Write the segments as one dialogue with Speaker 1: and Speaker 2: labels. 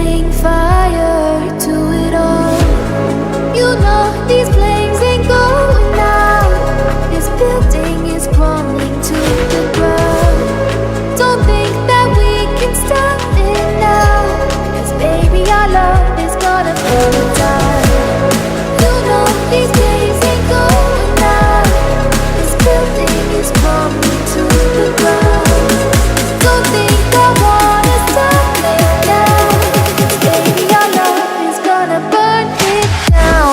Speaker 1: setting fire to it all. You know these flames ain't going out. This building is crumbling to the ground. Don't think that we can stop it now, 'cause baby our love is gonna burn it down. You know these flames ain't going out. This building is crumbling to the ground. Don't think I wanna stop it now, 'cause baby our love is gonna burn it down.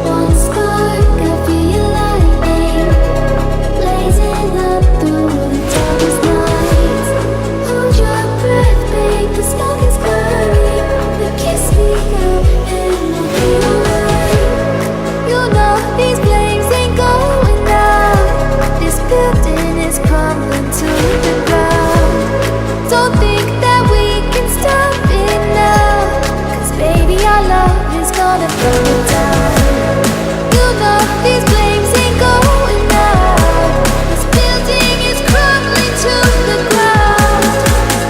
Speaker 1: One spark, I feel lightning blazing up through the darkest nights. Hold your breath, babe, the smoke is burning. But kiss me up and we'll be alright. You know these flames ain't going out. This building is crumbling to the ground. Don't think that we can stop it now, 'cause baby our love is gonna burn it down. You know these flames ain't going out. This building is crumbling to the ground.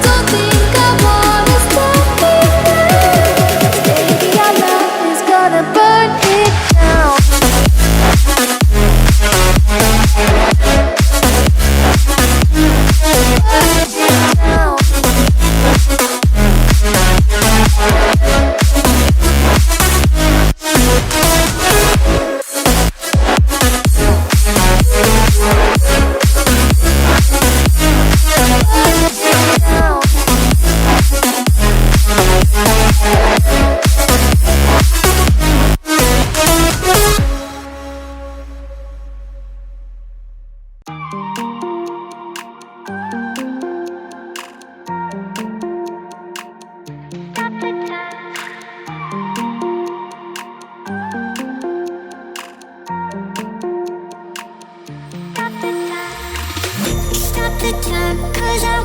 Speaker 1: Don't think I wanna stop it now, 'cause baby our love is gonna burn it down.
Speaker 2: Stop the time, 'cause I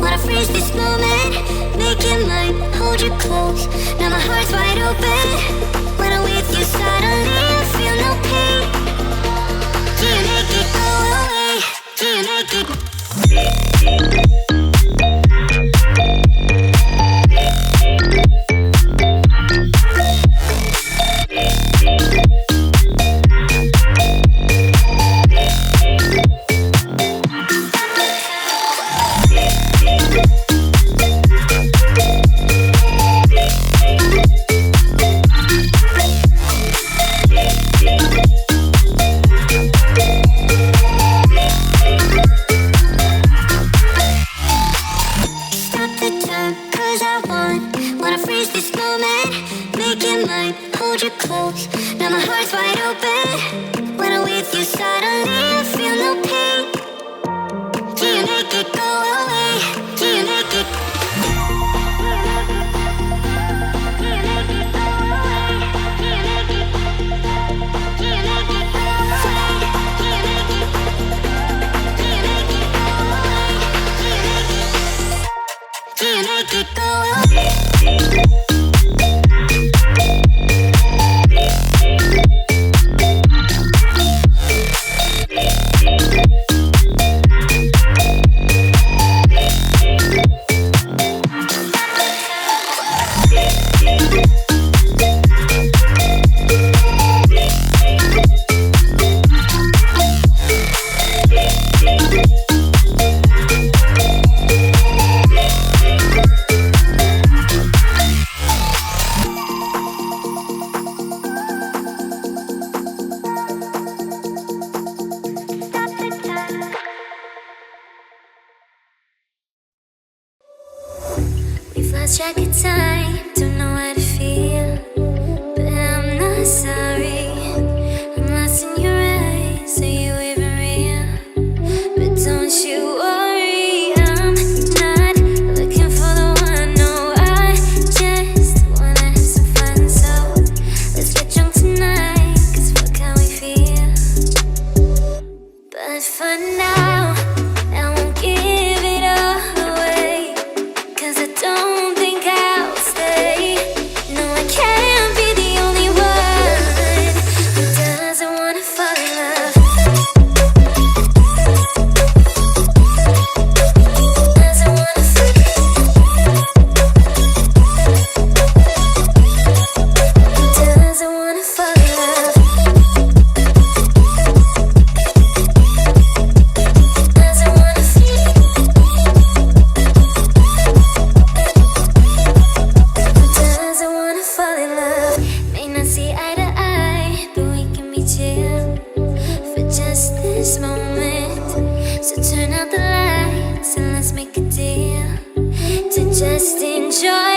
Speaker 2: wanna freeze this moment. Make it mine, hold you close. Now my heart's wide open. When I'm with you suddenly I feel no pain. Do you make it go away? Do you make it? Stop the time, 'cause I wanna freeze this moment. Make it mine, hold you close. Now my heart's wide open. When I'm with you suddenly I feel no pain. Do you make it go away? Do you make it? Do you make it go away? Do you make it? Do you make it go away? Do you make it? Do you make it go away? Do you make it go away?
Speaker 1: lost track of time, don't know how to feel, but I'm not sorry. I'm lost in your eyes, so you this moment. So turn out the lights and let's make a deal to just enjoy